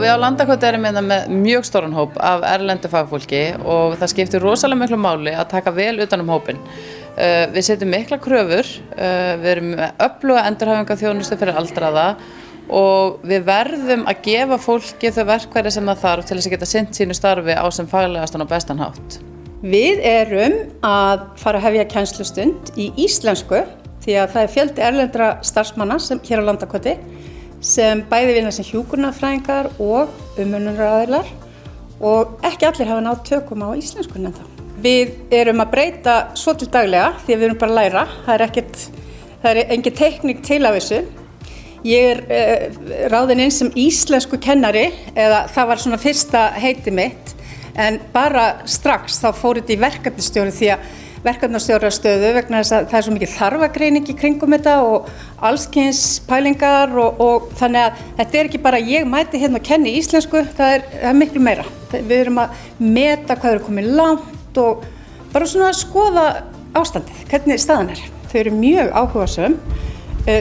við á Landakoti erum með mjög stóran hóp af erlendu fagfólki og það skiptir rosalega miklu máli að taka vel utan hópinn. Við setjum mikla kröfur, við erum með öfluga endurhæfingarþjónustu fyrir aldraða og við verðum að gefa fólki þau verkfæri sem það þarf til þess að geta sinnt sínu starfi á sem faglegastan og bestan hátt. Við erum að fara að hefja kennslustund í íslensku því að það fjöldi erlendra starfsmanna sem hér á Landakoti sem bæði vinna sem hjúkrunarfræðingar og umönnunaraðilar og ekki allir hafa náð tökum á íslenskunni ennþá. Við erum að breyta svo til daglega því að við erum bara að læra. Það er engin teikning til af þessu. Ég ráðin inn sem íslensku kennari eða það var svona fyrsta heiti mitt en bara strax þá fór þetta í verkefnastjóri því að verkefnastjórastöðu vegna þess að það er svo mikið þarfagreining í kringum þetta og allskyns pælingar og þannig að þetta er ekki bara ég mæti hérna og kenni íslensku, það er miklu meira. Við erum að meta hvað er komið langt og bara svona að skoða ástandið, hvernig staðan er. Þau eru mjög áhugasöm.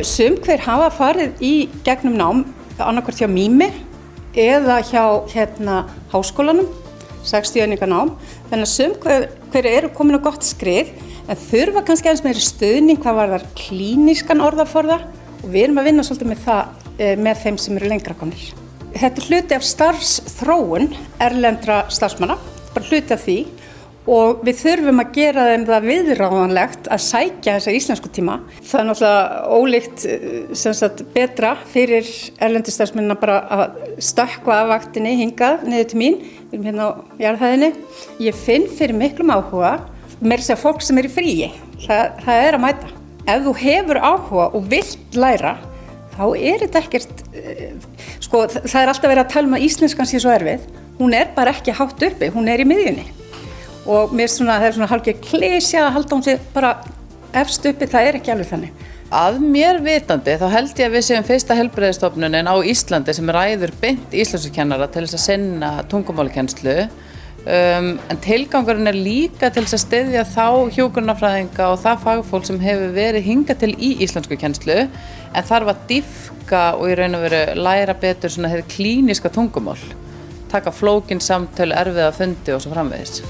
Sum hver hafa farið í gegnum nám, annarkvort hjá Mými eða hjá háskólanum, 60 eininga nám. Þannig að sum hver eru komin á gott skrið en þurfa kannski aðeins meiri stuðning hvað varðar klínískan orðaforða og við erum að vinna svolítið með það með þeim sem eru lengra komnir. Þetta er hluti af starfsþróun erlendra starfsmanna, bara hluti af því og við þurfum að gera þeim það viðráðanlegt að sækja þessa íslensku tíma. Það er náttúrulega ólíkt sem sagt betra fyrir erlendu starfsmennina bara að stökkva af vaktinni hingað niður til mín. Við erum hérna á jarðhæðinni. Ég finn fyrir miklum áhuga, meira að segja fólk sem er í fríi. Það er að mæta. Ef þú hefur áhuga og vilt læra, þá er þetta ekkert, það er alltaf verið að tala um að íslenskan sé svo erfið. Hún er bara ekki hátt uppi, hún er í miðjunni. Og mér það er svona hálfgerð klisja að halda hún sig bara efst uppi, það er ekki alveg þannig. Að mér vitandi þá held ég að við séum fyrsta heilbrigðisstofnunin á Íslandi sem ræður beint íslenskukennara til þess að sinna tungumálakennslu. En tilgangurinn er líka til þess að styðja þá hjúkrunarfræðinga og það fagfólk sem hefur verið hingað til í íslenskukennslu en þarf að dýpka og í raun og veru læra betur svona hið klíníska tungumál. Taka flókin samtöl, erfiða fundi og svo framvegis.